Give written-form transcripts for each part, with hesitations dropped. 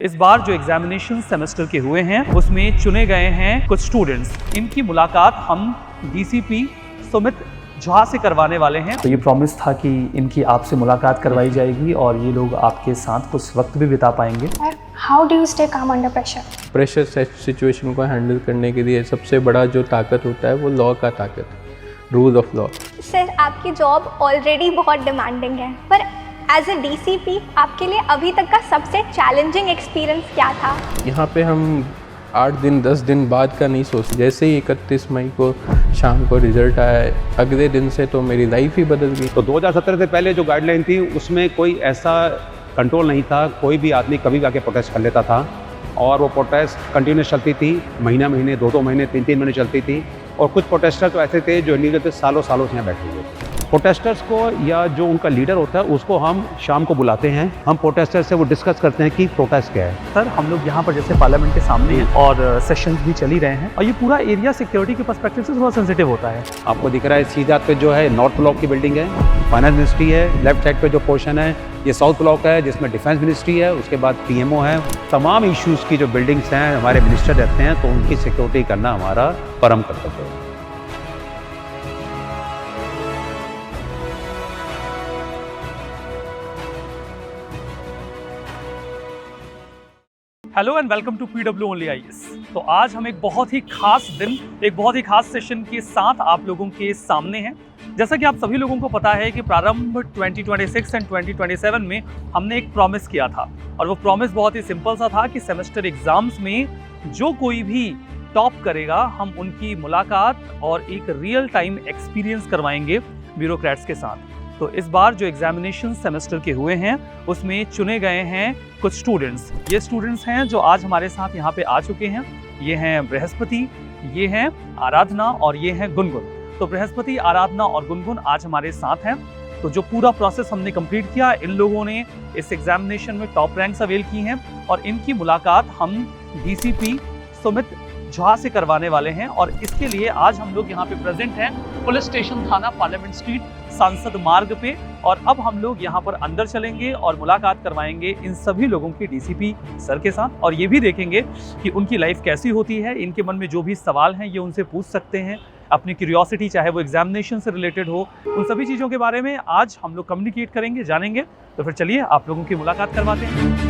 इस बार जो examination semester के हुए हैं उसमें चुने गए हैं कुछ स्टूडेंट्स। इनकी मुलाकात हम डीसीपी सुमित झा से करवाने वाले हैं। तो ये प्रॉमिस था कि इनकी आपसे मुलाकात करवाई जाएगी और ये लोग आपके साथ कुछ वक्त भी बिता पाएंगे। How do you stay calm under pressure? Pressure situation को हैंडल करने के लिए सबसे बड़ा जो ताकत होता है वो लॉ का ताकत, रूल ऑफ लॉ। सर, आपकी जॉब ऑलरेडी बहुत डिमांडिंग है, पर एज ए डीसीपी आपके लिए अभी तक का सबसे चैलेंजिंग एक्सपीरियंस क्या था? यहाँ पे हम 8 दिन 10 दिन बाद का नहीं सोचते। जैसे ही 31 मई को शाम को रिजल्ट आया, अगले दिन से तो मेरी लाइफ ही बदल गई। तो 2017 से पहले जो गाइडलाइन थी उसमें कोई ऐसा कंट्रोल नहीं था। कोई भी आदमी कभी भी आके प्रोटेस्ट कर लेता था और वो प्रोटेस्ट कंटिन्यूस चलती थी, महीने 2 महीने 3 महीने चलती थी। और कुछ प्रोटेस्टर तो ऐसे थे जो इलीगल थे, सालों से यहाँ बैठे हुए थे। प्रोटेस्टर्स को या जो उनका लीडर होता है उसको हम शाम को बुलाते हैं, हम प्रोटेस्टर से वो डिस्कस करते हैं कि प्रोटेस्ट क्या है। सर, हम लोग यहाँ पर जैसे पार्लियामेंट के सामने हैं और सेशंस भी चल ही रहे हैं और ये पूरा एरिया सिक्योरिटी के पर्सपेक्टिव से थोड़ा सेंसिटिव होता है। आपको दिख रहा है सीधा पे जो है नॉर्थ ब्लॉक की बिल्डिंग है, फाइनेंस मिनिस्ट्री है। लेफ्ट साइड पे जो पोर्शन है ये साउथ ब्लॉक है जिसमें डिफेंस मिनिस्ट्री है, उसके बाद पीएमओ है। तमाम इश्यूज़ की जो बिल्डिंग्स हैं हमारे मिनिस्टर रहते हैं, तो उनकी सिक्योरिटी करना हमारा परम कर्तव्य है। Hello and welcome to PW only IAS। तो आज हम एक बहुत ही खास दिन, एक बहुत ही खास सेशन के साथ आप लोगों के सामने हैं। जैसा कि आप सभी लोगों को पता है कि प्रारंभ 2026 एंड 2027 में हमने एक प्रॉमिस किया था और वो प्रॉमिस बहुत ही सिंपल सा था कि सेमेस्टर एग्जाम्स में जो कोई भी टॉप करेगा हम उनकी मुलाकात और एक रियल टाइम एक्सपीरियंस करवाएंगे ब्यूरोक्रेट्स के साथ। तो इस बार जो एग्जामिनेशन सेमेस्टर के हुए हैं उसमें चुने गए हैं कुछ स्टूडेंट्स। ये स्टूडेंट्स हैं जो आज हमारे साथ यहाँ पे आ चुके हैं। ये हैं बृहस्पति, ये हैं आराधना और ये हैं गुनगुन। तो बृहस्पति, आराधना और गुनगुन आज हमारे साथ हैं। तो जो पूरा प्रोसेस हमने कंप्लीट किया, इन लोगों ने इस एग्जामिनेशन में टॉप रैंक्स अवेल की हैं और इनकी मुलाकात हम डीसीपी सुमित झा से करवाने वाले हैं। और इसके लिए आज हम लोग यहाँ पे प्रेजेंट हैं पुलिस स्टेशन थाना पार्लियामेंट स्ट्रीट सांसद मार्ग पे। और अब हम लोग यहाँ पर अंदर चलेंगे और मुलाकात करवाएंगे इन सभी लोगों की डीसीपी सर के साथ और ये भी देखेंगे कि उनकी लाइफ कैसी होती है। इनके मन में जो भी सवाल हैं ये उनसे पूछ सकते हैं, अपनी क्यूरियोसिटी चाहे वो एग्जामिनेशन से रिलेटेड हो, उन सभी चीज़ों के बारे में आज हम लोग कम्युनिकेट करेंगे, जानेंगे। तो फिर चलिए आप लोगों की मुलाकात करवाते हैं।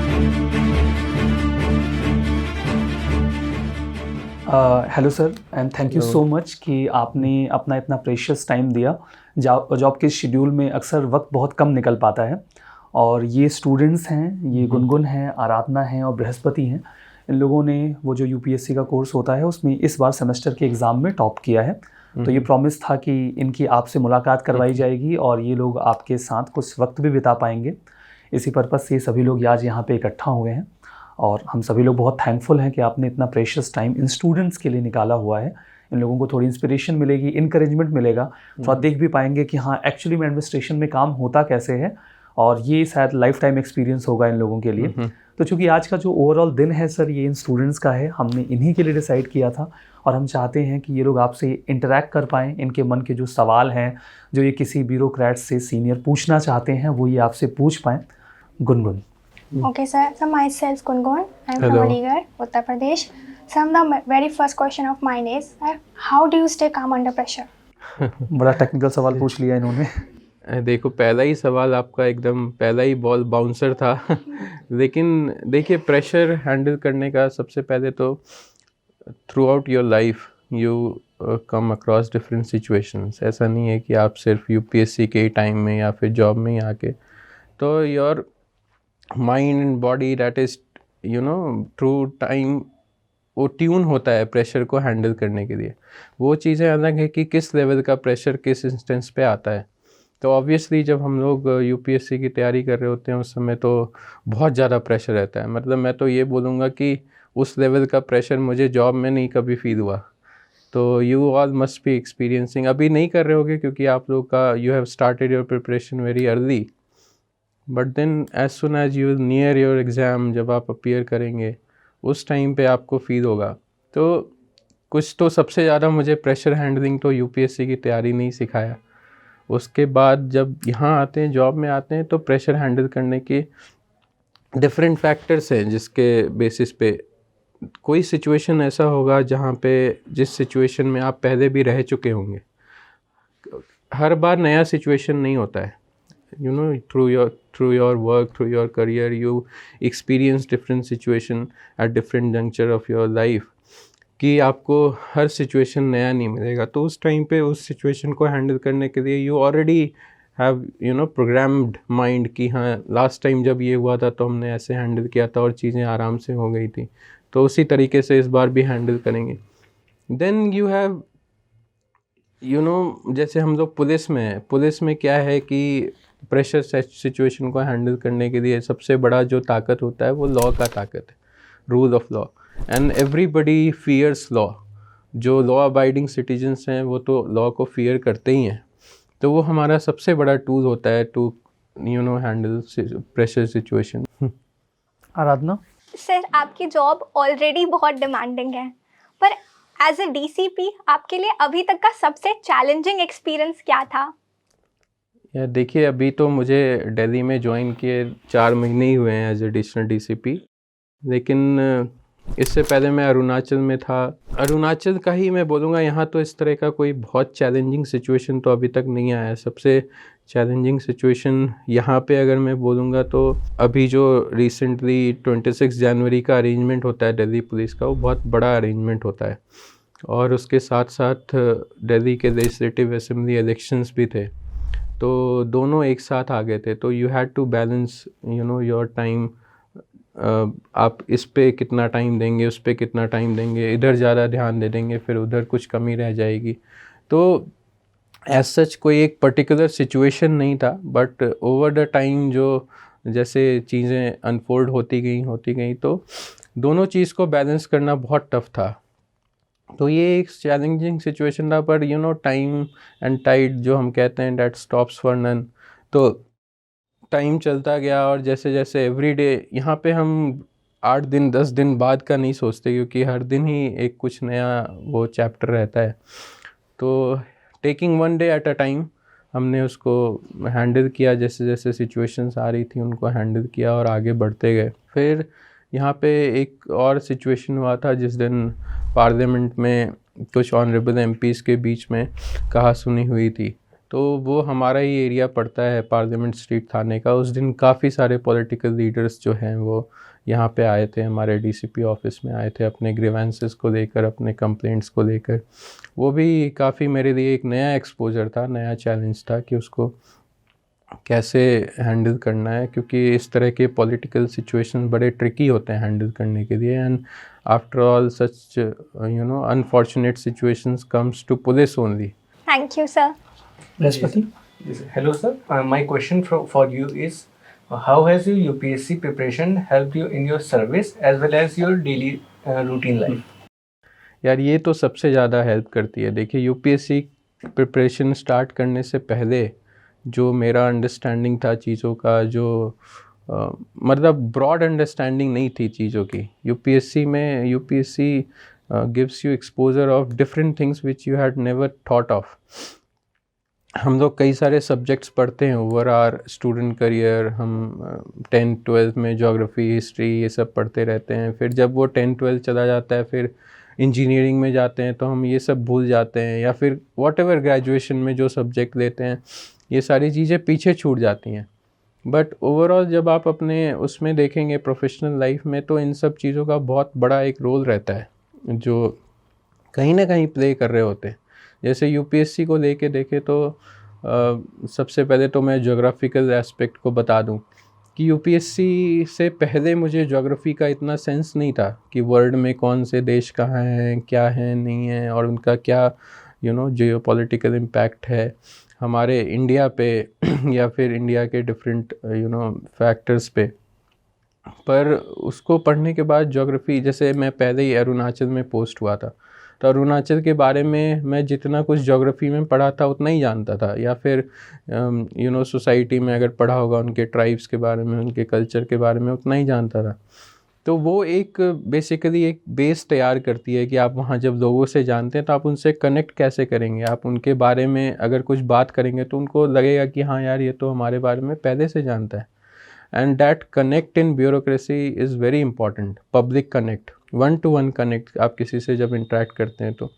Hello sir and thank you so much कि आपने अपना इतना प्रेशियस टाइम दिया। जॉब के शेड्यूल में अक्सर वक्त बहुत कम निकल पाता है और ये स्टूडेंट्स हैं, ये गुनगुन हैं, आराधना हैं और बृहस्पति हैं। इन लोगों ने वो जो यूपीएससी का कोर्स होता है उसमें इस बार सेमेस्टर के एग्ज़ाम में टॉप किया है। तो ये प्रॉमिस था कि इनकी आपसे मुलाकात करवाई जाएगी और ये लोग आपके साथ कुछ वक्त भी बिता पाएंगे। इसी पर्पज़ से सभी लोग आज यहाँ पे इकट्ठा हुए हैं और हम सभी लोग बहुत थैंकफुल हैं कि आपने इतना प्रेशियस टाइम इन स्टूडेंट्स के लिए निकाला हुआ है। इन लोगों को थोड़ी इंस्पिरेशन मिलेगी, इनकरेजमेंट मिलेगा, थोड़ा देख भी पाएंगे कि हाँ एक्चुअली में एडमिनिस्ट्रेशन में काम होता कैसे है और ये शायद लाइफ टाइम एक्सपीरियंस होगा इन लोगों के लिए। तो चूँकि आज का जो ओवरऑल दिन है सर ये इन स्टूडेंट्स का है, हमने इन्हीं के लिए डिसाइड किया था और हम चाहते हैं कि ये लोग आपसे इंटरेक्ट कर पाएँ। इनके मन के जो सवाल हैं, जो ये किसी ब्यूरोक्रेट से सीनियर पूछना चाहते हैं, वो ये आपसे पूछ पाएँ। Gungun. Okay, sir. So myself Gungun. I'm from Aligarh, Uttar Pradesh. So the very first question of mine is, how do you stay calm under pressure? बड़ा टेक्निकल सवाल पूछ लिया इन्होंने। देखो, पहला ही सवाल आपका एकदम पहला ही बॉल बाउंसर था। लेकिन देखिए, प्रेशर हैंडल करने का सबसे पहले तो through out your life you come across different situations. ऐसा नहीं है कि आप सिर्फ यूपीएससी के टाइम में या फिर जॉब में ही आके, तो your mind and body that is through time वो ट्यून होता है प्रेशर को हैंडल करने के लिए। वो चीज़ें अलग है कि किस लेवल का प्रेशर किस इंस्टेंस पे आता है। तो ऑब्वियसली जब हम लोग यूपीएससी की तैयारी कर रहे होते हैं उस समय तो बहुत ज़्यादा प्रेशर रहता है। मतलब मैं तो ये बोलूँगा कि उस लेवल का प्रेशर मुझे जॉब में नहीं कभी फील हुआ। तो you all must be experiencing, अभी नहीं कर रहे होगे क्योंकि आप लोग का you have started your preparation very early, but then as soon as you near your exam, जब आप अपीयर करेंगे उस टाइम पे आपको फील होगा। तो कुछ तो सबसे ज़्यादा मुझे प्रेशर हैंडलिंग तो यूपीएससी की तैयारी नहीं सिखाया। उसके बाद जब यहाँ आते हैं, जॉब में आते हैं, तो प्रेशर हैंडल करने की डिफरेंट फैक्टर्स हैं जिसके बेसिस पे कोई सिचुएशन ऐसा होगा जहाँ पे जिस सिचुएशन में आप पहले भी रह चुके होंगे। हर बार नया सिचुएशन नहीं होता है, you know, through your work, through your career, you experience different situation at different juncture of your life, कि आपको हर सिचुएशन नया नहीं मिलेगा। तो उस टाइम पे उस सिचुएशन को हैंडल करने के लिए you already have programmed mind कि हाँ लास्ट टाइम जब ये हुआ था तो हमने ऐसे हैंडल किया था और चीज़ें आराम से हो गई थी, तो उसी तरीके से इस बार भी हैंडल करेंगे। देन यू हैव जैसे हम लोग पुलिस में हैं, पुलिस में क्या है कि प्रेशर सिचुएशन को हैंडल करने के लिए सबसे बड़ा जो ताकत होता है वो लॉ का ताकत है, rule of law, and everybody fears law. जो लॉ अबाइडिंग सिटीजन्स हैं वो तो लॉ को फियर करते ही हैं, तो वो हमारा सबसे बड़ा टूल होता है to handle pressure situation. Aradhana? Sir, आपकी जॉब ऑलरेडी बहुत डिमांडिंग है, पर एज ए डीसीपी आपके लिए अभी तक का सबसे चैलेंजिंग एक्सपीरियंस क्या था? यार देखिए, अभी तो मुझे दिल्ली में ज्वाइन किए 4 महीने ही हुए हैं एज एडिशनल डीसीपी, लेकिन इससे पहले मैं अरुणाचल में था। अरुणाचल का ही मैं बोलूँगा, यहाँ तो इस तरह का कोई बहुत चैलेंजिंग सिचुएशन तो अभी तक नहीं आया है। सबसे चैलेंजिंग सिचुएशन यहाँ पे अगर मैं बोलूँगा तो अभी जो रिसेंटली 26 जनवरी का अरेंजमेंट होता है दिल्ली पुलिस का, वो बहुत बड़ा अरेंजमेंट होता है, और उसके साथ साथ दिल्ली के लेजिस्लेटिव असेंबली इलेक्शंस भी थे, तो दोनों एक साथ आ गए थे। तो you had to balance your time, आप इस पे कितना टाइम देंगे, उस पे कितना टाइम देंगे, इधर ज़्यादा ध्यान दे देंगे फिर उधर कुछ कमी रह जाएगी। तो एज सच कोई एक पर्टिकुलर सिचुएशन नहीं था, बट ओवर द टाइम जो जैसे चीज़ें अनफोल्ड होती गई तो दोनों चीज़ को बैलेंस करना बहुत टफ था। तो ये एक चैलेंजिंग सिचुएशन था, पर टाइम एंड टाइड जो हम कहते हैं, डैट स्टॉप्स फॉर नन। तो टाइम चलता गया, और जैसे जैसे एवरी डे यहाँ पे हम 8 दिन 10 दिन बाद का नहीं सोचते, क्योंकि हर दिन ही एक कुछ नया वो चैप्टर रहता है। तो taking one day at a time हमने उसको हैंडल किया, जैसे जैसे सिचुएशंस आ रही थी उनको हैंडल किया और आगे बढ़ते गए। फिर यहाँ पे एक और सिचुएशन हुआ था जिस दिन पार्लियामेंट में कुछ ऑनरेबल एमपीज़ के बीच में कहा सुनी हुई थी, तो वो हमारा ही एरिया पड़ता है पार्लियामेंट स्ट्रीट थाने का। उस दिन काफ़ी सारे पॉलिटिकल लीडर्स जो हैं वो यहाँ पे आए थे, हमारे डीसीपी ऑफिस में आए थे अपने ग्रीवेंसेस को लेकर, अपने कंप्लेंट्स को लेकर। वो भी काफ़ी मेरे लिए एक नया एक्सपोजर था, नया चैलेंज था कि उसको कैसे हैंडल करना है, क्योंकि इस तरह के पॉलिटिकल सिचुएशन बड़े ट्रिकी होते हैं हैंडल करने के लिए। And after all such unfortunate situations comes to police only. Thank you sir. Rashpati? Yes. Hello, sir. My question for you is, how has your UPSC preparation helped you in your service as well as your daily routine life? यार ये तो सबसे ज़्यादा help करती है। देखिए, UPSC preparation start करने से पहले जो मेरा अंडरस्टैंडिंग था चीज़ों का, जो मतलब ब्रॉड अंडरस्टैंडिंग नहीं थी चीज़ों की। UPSC gives you exposure of different things which you had never thought of. हम लोग कई सारे सब्जेक्ट्स पढ़ते हैं ओवर आवर स्टूडेंट करियर। हम 10th-12th में ज्योग्राफी, हिस्ट्री ये सब पढ़ते रहते हैं। फिर जब वो 10th-12th चला जाता है, फिर इंजीनियरिंग में जाते हैं तो हम ये सब भूल जाते हैं, या फिर व्हाटएवर ग्रेजुएशन में जो सब्जेक्ट लेते हैं ये सारी चीज़ें पीछे छूट जाती हैं। बट ओवरऑल जब आप अपने उसमें देखेंगे प्रोफेशनल लाइफ में, तो इन सब चीज़ों का बहुत बड़ा एक रोल रहता है जो कहीं ना कहीं प्ले कर रहे होते हैं। जैसे यूपीएससी को लेके देखे तो सबसे पहले तो मैं ज्योग्राफिकल एस्पेक्ट को बता दूं कि यूपीएससी से पहले मुझे ज्योग्राफी का इतना सेंस नहीं था कि वर्ल्ड में कौन से देश कहाँ हैं, क्या है, नहीं है, और उनका क्या जियोपॉलिटिकल इम्पैक्ट है हमारे इंडिया पे या फिर इंडिया के डिफरेंट फैक्टर्स पे। पर उसको पढ़ने के बाद ज्योग्राफी, जैसे मैं पहले ही अरुणाचल में पोस्ट हुआ था, तो अरुणाचल के बारे में मैं जितना कुछ ज्योग्राफी में पढ़ा था उतना ही जानता था, या फिर सोसाइटी में अगर पढ़ा होगा उनके ट्राइब्स के बारे में, उनके कल्चर के बारे में उतना ही जानता था। तो वो एक बेसिकली एक बेस तैयार करती है कि आप वहाँ जब लोगों से जानते हैं तो आप उनसे कनेक्ट कैसे करेंगे। आप उनके बारे में अगर कुछ बात करेंगे तो उनको लगेगा कि हाँ यार ये तो हमारे बारे में पहले से जानता है। And that connect in bureaucracy is very important. Public connect, 1-to-1 connect, आप किसी से जब इंटरेक्ट करते हैं तो,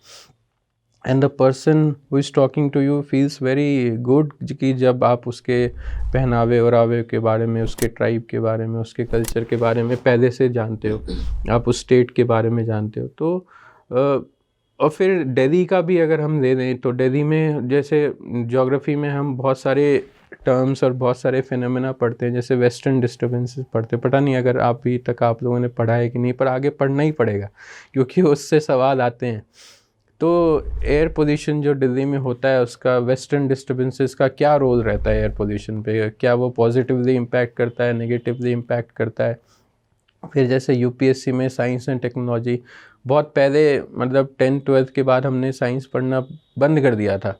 and the person who is talking to you feels very good कि जब आप उसके पहनावे ओरावे के बारे में, उसके ट्राइब के बारे में, उसके कल्चर के बारे में पहले से जानते हो, आप उस स्टेट के बारे में जानते हो. तो और फिर दिल्ली का भी अगर हम ले लें तो दिल्ली में जैसे ज्योग्राफी में हम बहुत सारे टर्म्स और बहुत सारे फिनोमेना पढ़ते हैं, जैसे वेस्टर्न डिस्टर्बेंसेस पढ़ते हैं. पता नहीं अगर अभी तक आप लोगों ने पढ़ा है कि नहीं, पर आगे पढ़ना ही पड़ेगा क्योंकि उससे सवाल आते हैं. तो एयर पोल्यूशन जो दिल्ली में होता है उसका, वेस्टर्न डिस्टर्बेंसेस का क्या रोल रहता है एयर पोल्यूशन पे, क्या वो पॉजिटिवली इम्पैक्ट करता है, नेगेटिवली इम्पैक्ट करता है. फिर जैसे यूपीएससी में साइंस एंड टेक्नोलॉजी, बहुत पहले मतलब 10th-12th के बाद हमने साइंस पढ़ना बंद कर दिया था.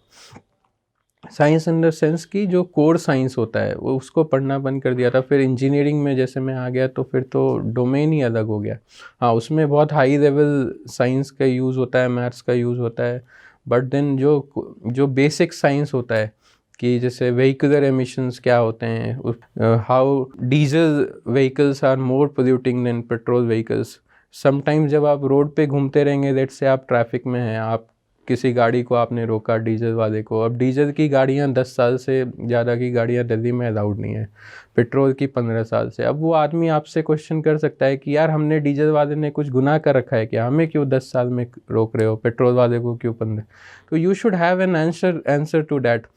साइंस इन द सेंस की जो कोर साइंस होता है वो उसको पढ़ना बंद कर दिया था. फिर इंजीनियरिंग में जैसे मैं आ गया तो फिर तो डोमेन ही अलग हो गया. हाँ, उसमें बहुत हाई लेवल साइंस का यूज़ होता है, मैथ्स का यूज़ होता है, बट देन जो बेसिक साइंस होता है कि जैसे व्हीकुलर एमिशंस क्या होते हैं, how diesel vehicles are more polluting than petrol vehicles. Sometimes जब आप रोड पे घूमते रहेंगे, लेट्स से आप ट्रैफिक में हैं, आप किसी गाड़ी को आपने रोका डीजल वाले को. अब डीजल की गाड़ियाँ 10 साल से ज़्यादा की गाड़ियाँ दिल्ली में अलाउड नहीं है, पेट्रोल की 15 साल से. अब वो आदमी आपसे क्वेश्चन कर सकता है कि यार हमने डीजल वाले ने कुछ गुनाह कर रखा है क्या, हमें क्यों 10 साल में रोक रहे हो, पेट्रोल वाले को क्यों 15. तो you should have an answer to that,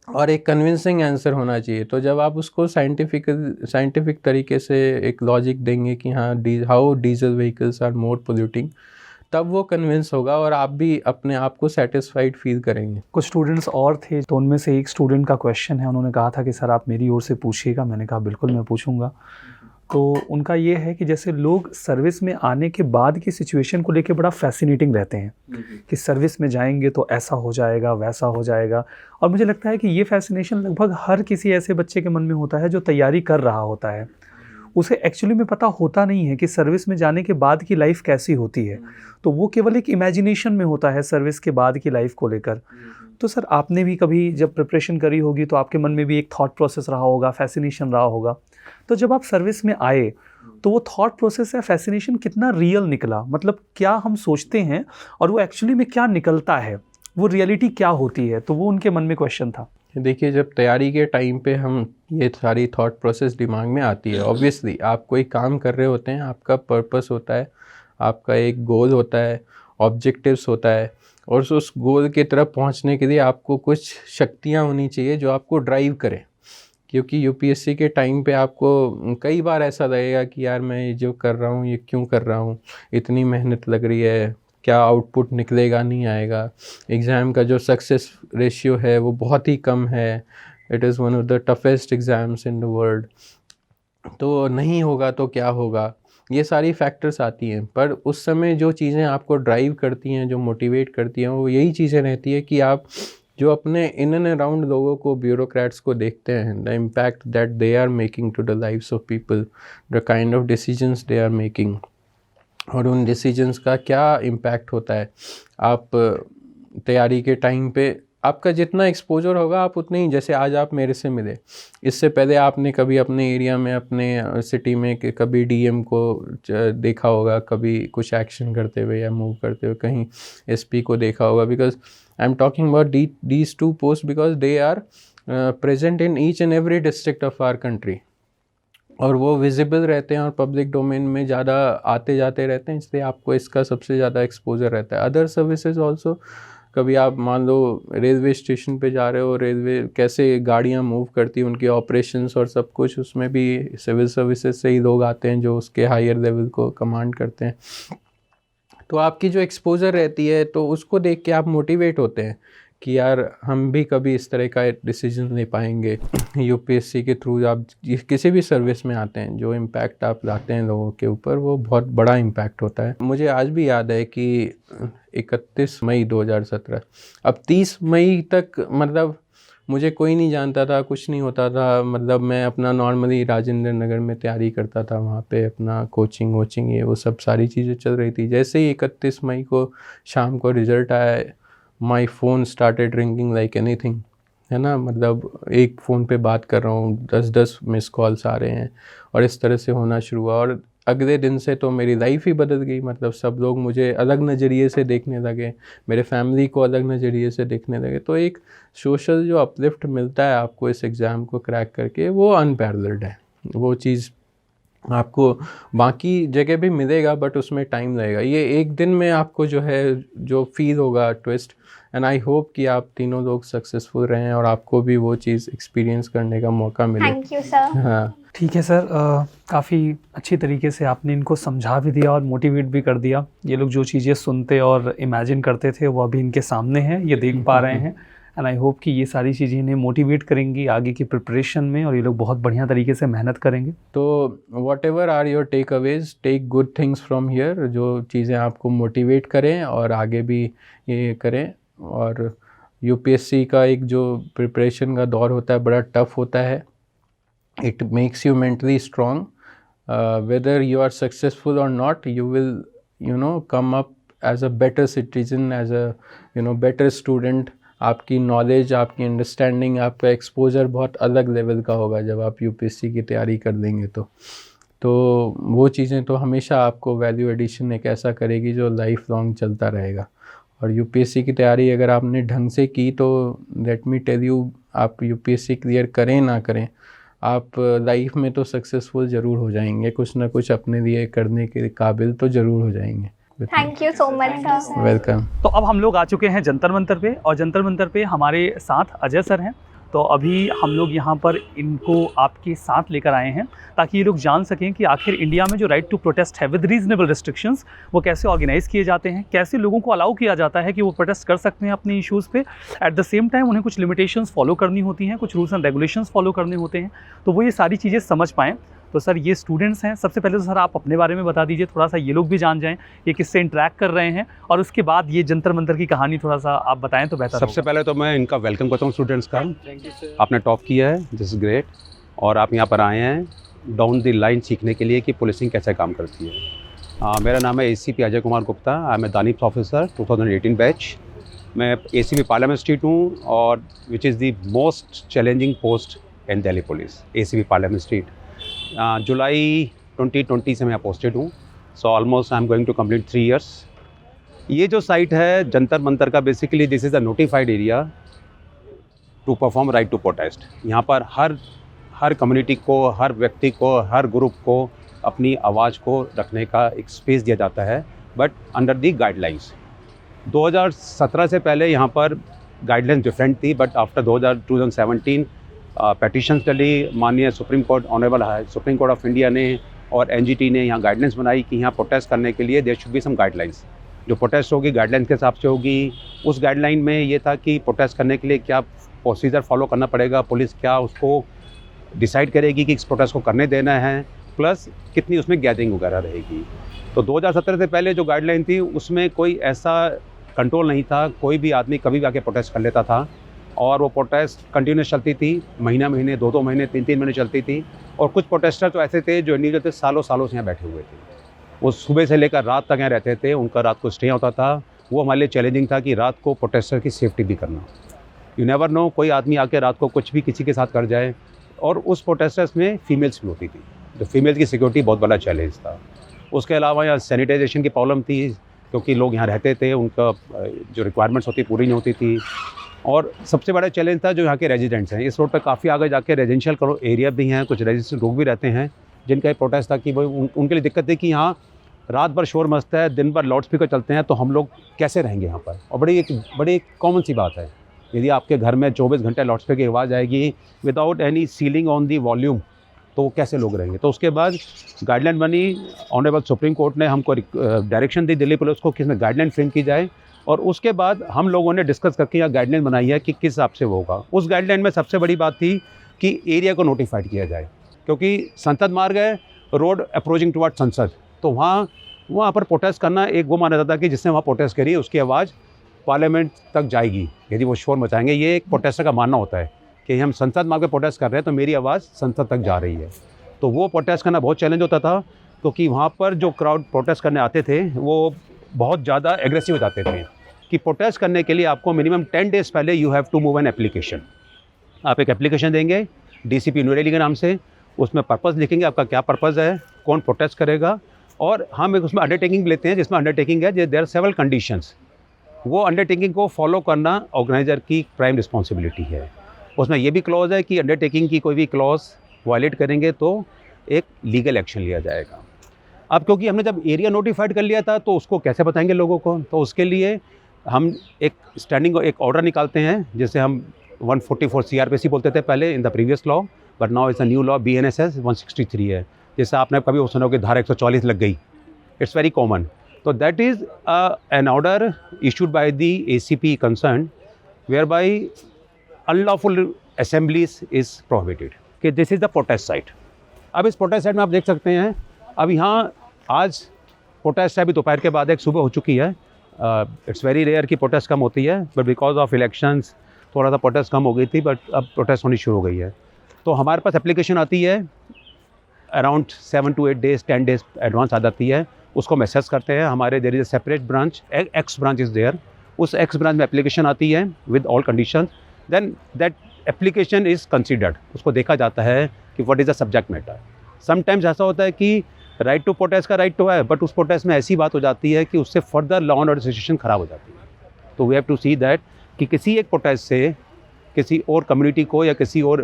और एक कन्विंसिंग आंसर होना चाहिए. तो जब आप उसको साइंटिफिक तरीके से एक लॉजिक देंगे कि हाँ how diesel vehicles are more polluting, तब वो कन्विंस होगा और आप भी अपने आप को सेटिस्फाइड फील करेंगे. कुछ स्टूडेंट्स और थे तो उनमें से एक स्टूडेंट का क्वेश्चन है, उन्होंने कहा था कि सर आप मेरी ओर से पूछिएगा. मैंने कहा बिल्कुल मैं पूछूंगा. तो उनका ये है कि जैसे लोग सर्विस में आने के बाद की सिचुएशन को लेके बड़ा फैसिनेटिंग रहते हैं कि सर्विस में जाएंगे तो ऐसा हो जाएगा वैसा हो जाएगा. और मुझे लगता है कि ये फैसिनेशन लगभग हर किसी ऐसे बच्चे के मन में होता है जो तैयारी कर रहा होता है. उसे एक्चुअली में पता होता नहीं है कि सर्विस में जाने के बाद की लाइफ कैसी होती है. तो वो केवल एक इमेजिनेशन में होता है सर्विस के बाद की लाइफ को लेकर. तो सर आपने भी कभी जब प्रिपरेशन करी होगी तो आपके मन में भी एक थॉट प्रोसेस रहा होगा, फैसिनेशन रहा होगा. तो जब आप सर्विस में आए तो वो थॉट प्रोसेस या फैसिनेशन कितना रियल निकला, मतलब क्या हम सोचते हैं और वो एक्चुअली में क्या निकलता है, वो रियलिटी क्या होती है. तो वो उनके मन में क्वेश्चन था. देखिए, जब तैयारी के टाइम पे हम ये सारी थॉट प्रोसेस दिमाग में आती है. ऑब्वियसली आप कोई काम कर रहे होते हैं, आपका पर्पस होता है, आपका एक गोल होता है, ऑब्जेक्टिव्स होता है, और उस गोल की तरफ पहुंचने के लिए आपको कुछ शक्तियां होनी चाहिए जो आपको ड्राइव करें. क्योंकि यूपीएससी के टाइम पे आपको कई बार ऐसा लगेगा कि यार मैं ये जो कर रहा हूँ ये क्यों कर रहा हूँ, इतनी मेहनत लग रही है, क्या आउटपुट निकलेगा नहीं आएगा, एग्ज़ाम का जो सक्सेस रेशियो है वो बहुत ही कम है, it is one of the toughest exams in the world, तो नहीं होगा तो क्या होगा, ये सारी फैक्टर्स आती हैं. पर उस समय जो चीज़ें आपको ड्राइव करती हैं, जो मोटिवेट करती हैं, वो यही चीज़ें रहती है कि आप जो अपने इन एंड अराउंड लोगों को, ब्यूरोक्रेट्स को देखते हैं, the impact that they are making to the lives of people, the kind of decisions they are making, और उन डिसीजंस का क्या इम्पैक्ट होता है. आप तैयारी के टाइम पे आपका जितना एक्सपोजर होगा आप उतने ही, जैसे आज आप मेरे से मिले, इससे पहले आपने कभी अपने एरिया में, अपने सिटी में कभी डीएम को देखा होगा, कभी कुछ एक्शन करते हुए या मूव करते हुए, कहीं एसपी को देखा होगा. Because I am talking about these two post because they are present in each and every district of our country, और वो विजिबल रहते हैं और पब्लिक डोमेन में ज़्यादा आते जाते रहते हैं, इसलिए आपको इसका सबसे ज़्यादा एक्सपोजर रहता है. अदर सर्विसेज ऑल्सो, कभी आप मान लो रेलवे स्टेशन पे जा रहे हो, रेलवे कैसे गाड़ियाँ मूव करती हैं, उनके ऑपरेशंस और सब कुछ, उसमें भी सिविल सर्विसेज से ही लोग आते हैं जो उसके हायर लेवल को कमांड करते हैं. तो आपकी जो एक्सपोजर रहती है तो उसको देख के आप मोटिवेट होते हैं कि यार हम भी कभी इस तरह का डिसीजन ले पाएंगे. यूपीएससी के थ्रू आप किसी भी सर्विस में आते हैं, जो इम्पैक्ट आप लाते हैं लोगों के ऊपर, वो बहुत बड़ा इम्पैक्ट होता है. मुझे आज भी याद है कि 31 मई 2017, अब 30 मई तक मतलब मुझे कोई नहीं जानता था, कुछ नहीं होता था. मतलब मैं अपना नॉर्मली राजेंद्र नगर में तैयारी करता था, वहाँ पे अपना कोचिंग वोचिंग ये वो सब सारी चीज़ें चल रही थी. जैसे ही 31 मई को शाम को रिज़ल्ट आया, my phone started ringing like anything, है ना, मतलब एक फ़ोन पे बात कर रहा हूँ, 10-10 मिस कॉल्स आ रहे हैं, और इस तरह से होना शुरू हुआ। और अगले दिन से तो मेरी लाइफ ही बदल गई, मतलब सब लोग मुझे अलग नज़रिए से देखने लगे, मेरे फैमिली को अलग नज़रिए से देखने लगे। तो एक सोशल जो अपलिफ्ट मिलता है आपको इस एग्ज़ाम को क्रैक करके, वो अनपैरेलल्ड है। वो चीज़ आपको बाकी जगह भी मिलेगा, बट उसमें टाइम लगेगा। ये एक दिन में आपको जो है जो फील होगा ट्विस्ट, एंड आई होप कि आप तीनों लोग सक्सेसफुल रहें और आपको भी वो चीज़ एक्सपीरियंस करने का मौका मिले। Thank you sir. हाँ, ठीक है सर, काफ़ी अच्छी तरीके से आपने इनको समझा भी दिया और मोटिवेट भी कर दिया। ये लोग जो चीज़ें सुनते और इमेजिन करते थे वो अभी इनके सामने हैं, ये देख पा रहे हैं। एंड आई होप कि ये सारी चीज़ें इन्हें मोटिवेट करेंगी आगे की प्रिपरेशन में, और ये लोग बहुत बढ़िया तरीके से मेहनत करेंगे। तो whatever are your takeaways, take good things from here, जो चीज़ें आपको मोटिवेट करें और आगे भी ये करें। और यूपीएससी का एक जो प्रिपरेशन का दौर होता है बड़ा टफ होता है। It makes you mentally strong, whether you are successful और not, you will come up as a better citizen, as a better student. आपकी नॉलेज, आपकी अंडरस्टैंडिंग, आपका एक्सपोजर बहुत अलग लेवल का होगा जब आप यूपीएससी की तैयारी कर देंगे। तो वो चीज़ें तो हमेशा आपको वैल्यू एडिशन एक ऐसा करेगी जो लाइफ लॉन्ग चलता रहेगा। और यूपीएससी की तैयारी अगर आपने ढंग से की तो लेट मी टेल यू, आप यूपीएससी क्लियर करें ना करें, आप लाइफ में तो सक्सेसफुल ज़रूर हो जाएंगे, कुछ ना कुछ अपने लिए करने के काबिल तो ज़रूर हो जाएंगे। Thank you so much sir. Welcome. तो अब हम लोग आ चुके हैं जंतर मंतर पे, और जंतर मंतर पे हमारे साथ अजय सर हैं। तो अभी हम लोग यहाँ पर इनको आपके साथ लेकर आए हैं ताकि ये लोग जान सकें कि आखिर इंडिया में जो राइट टू प्रोटेस्ट है विद रीजनेबल रिस्ट्रिक्शंस, वो कैसे ऑर्गेनाइज किए जाते हैं, कैसे लोगों को अलाउ किया जाता है कि वो प्रोटेस्ट कर सकते हैं अपने इश्यूज़ पे। एट द सेम टाइम उन्हें कुछ लिमिटेशंस फॉलो करनी होती हैं, कुछ रूल्स एंड रेगुलेशंस फॉलो करने होते हैं, तो वो ये सारी चीज़ें समझ पाएँ। तो सर ये स्टूडेंट्स हैं, सबसे पहले तो सर आप अपने बारे में बता दीजिए थोड़ा सा, ये लोग भी जान जाएं ये किससे इंटरेक्ट कर रहे हैं, और उसके बाद ये जंतर मंतर की कहानी थोड़ा सा आप बताएं तो बेहतर सबसे पहले तो मैं इनका वेलकम करता हूँ स्टूडेंट्स का। आपने टॉप किया है, दिस इज़ ग्रेट। और आप यहाँ पर आए हैं डाउन द लाइन सीखने के लिए कि पुलिसिंग कैसे काम करती है। मेरा नाम है ACP Ajay Kumar Gupta, I am a दानिश ऑफिसर 2018 बैच। मैं ACP पार्लियामेंट स्ट्रीट हूँ, और which is the most challenging post in Delhi police, ACP parliament street. जुलाई 2020 से मैं पोस्टेड हूँ, so almost I am going to complete 3 years. ये जो साइट है जंतर मंतर का, basically this is a notified area to perform right to protest. यहाँ पर हर कम्युनिटी को, हर व्यक्ति को, हर ग्रुप को अपनी आवाज़ को रखने का एक स्पेस दिया जाता है, बट अंडर दी गाइडलाइंस। 2017 से पहले यहाँ पर गाइडलाइंस डिफरेंट थी, बट आफ्टर 2017 पेटिशंस डली, माननीय supreme court, honourable supreme court of India ने और NGT ने यहाँ गाइडलाइंस बनाई कि यहाँ प्रोटेस्ट करने के लिए there should be some guidelines. जो प्रोटेस्ट होगी गाइडलाइंस के हिसाब से होगी। उस गाइडलाइन में ये था कि प्रोटेस्ट करने के लिए क्या प्रोसीजर फॉलो करना पड़ेगा, पुलिस क्या उसको डिसाइड करेगी कि इस प्रोटेस्ट को करने देना है, प्लस कितनी उसमें गैदरिंग वगैरह रहेगी। तो 2017 से पहले जो गाइडलाइन थी उसमें कोई ऐसा कंट्रोल नहीं था, कोई भी आदमी कभी भी आके प्रोटेस्ट कर लेता था, और वो प्रोटेस्ट कंटिन्यूस चलती थी, महीने 2 महीने 3 महीने चलती थी। और कुछ प्रोटेस्टर तो ऐसे थे जो इंडिविजुअल थे, सालों से यहाँ बैठे हुए थे, वो सुबह से लेकर रात तक यहाँ रहते थे, उनका रात को स्टे होता था। वो हमारे लिए चैलेंजिंग था कि रात को प्रोटेस्टर की सेफ्टी भी करना। यू नेवर नो, कोई आदमी आके रात को कुछ भी किसी के साथ कर जाए। और उस प्रोटेस्टर्स में फीमेल्स भी होती थी, तो फीमेल्स की सिक्योरिटी बहुत बड़ा चैलेंज था। उसके अलावा यहाँ सैनिटाइजेशन की प्रॉब्लम थी, क्योंकि लोग यहाँ रहते थे, उनका जो रिक्वायरमेंट्स होती पूरी नहीं होती थी। और सबसे बड़ा चैलेंज था जो यहाँ के रेजिडेंट्स हैं। इस रोड पर काफ़ी आगे जाके रेजिडेंशियल एरिया भी हैं, कुछ रेजिडेंशियल लोग भी रहते हैं जिनका ये प्रोटेस्ट था कि वो उनके लिए दिक्कत थी कि यहाँ रात भर शोर मचता है, दिन भर लाउड स्पीकर चलते हैं, तो हम लोग कैसे रहेंगे यहाँ पर। और बड़ी कॉमन सी बात है, यदि आपके घर में 24 घंटे लाउड स्पीकर की आवाज़ आएगी without any ceiling on the volume, तो वो कैसे लोग रहेंगे। तो उसके बाद गाइडलाइन बनी, ऑनरेबल सुप्रीम कोर्ट ने हमको डायरेक्शन दी दिल्ली पुलिस को कि इसमें गाइडलाइन फ्रेम की जाए। और उसके बाद हम लोगों ने डिस्कस करके यहाँ गाइडलाइन बनाई है कि किस हिसाब से वो होगा। उस गाइडलाइन में सबसे बड़ी बात थी कि एरिया को नोटिफाइड किया जाए, क्योंकि संसद मार्ग है, रोड अप्रोचिंग टुवर्ड संसद, तो वहाँ पर प्रोटेस्ट करना एक वो माना जाता है कि जिसने वहाँ प्रोटेस्ट करी उसकी आवाज़ पार्लियामेंट तक जाएगी यदि वो शोर मचाएंगे। ये एक प्रोटेस्टर का मानना होता है कि हम संसद मार्ग पर प्रोटेस्ट कर रहे हैं तो मेरी आवाज़ संसद तक जा रही है। तो वो प्रोटेस्ट करना बहुत चैलेंज होता था, क्योंकि वहाँ पर जो क्राउड प्रोटेस्ट करने आते थे वो बहुत ज़्यादा एग्रेसिव हो जाते थे कि प्रोटेस्ट करने के लिए आपको मिनिमम 10 डेज़ पहले you have to move an application. आप एक एप्लीकेशन देंगे DCP न्यू दिल्ली के नाम से, उसमें पर्पज़ लिखेंगे आपका क्या पर्पज़ है, कौन प्रोटेस्ट करेगा, और हम एक उसमें अंडरटेकिंग लेते हैं जिसमें अंडरटेकिंग है देयर आर सेवरल कंडीशंस। वो अंडरटेकिंग को फॉलो करना ऑर्गेनाइज़र की प्राइम रिस्पॉन्सिबिलिटी है। उसमें ये भी क्लॉज है कि अंडरटेकिंग की कोई भी क्लॉज वायलेट करेंगे तो एक लीगल एक्शन लिया जाएगा। अब क्योंकि हमने जब एरिया नोटिफाइड कर लिया था तो उसको कैसे बताएंगे लोगों को, तो उसके लिए हम एक स्टैंडिंग एक ऑर्डर निकालते हैं जिसे हम 144 CRPC बोलते थे पहले in the previous law, but now it's a new law BNSS 163 है, जैसे आपने कभी सुना हो कि धारा 144 लग गई, इट्स वेरी कॉमन। तो that is an order issued by the ACP concern where by unlawful assemblies is prohibited, कि this is the protest site. अब इस प्रोटेस्ट साइट में आप देख सकते हैं, अब यहाँ आज प्रोटेस्ट है, अभी दोपहर के बाद एक सुबह हो चुकी है। इट्स वेरी रेयर कि प्रोटेस्ट कम होती है, बट बिकॉज ऑफ इलेक्शंस थोड़ा सा प्रोटेस्ट कम हो गई थी, बट अब प्रोटेस्ट होनी शुरू हो गई है। तो हमारे पास एप्लीकेशन आती है around 7 to 8 days 10 days advance आ जाती है, उसको हम असेस करते हैं। हमारे there is a separate branch, X branch is there, उस एक्स ब्रांच में एप्लीकेशन आती है with all condition, then that application is considered, उसको देखा जाता है कि what is the subject matter. Sometimes ऐसा होता है कि राइट टू प्रोटेस्ट का राइट तो है, बट उस प्रोटेस्ट में ऐसी बात हो जाती है कि उससे further law and order situation ख़राब हो जाती है। तो we have to see that कि किसी एक प्रोटेस्ट से किसी और कम्युनिटी को या किसी और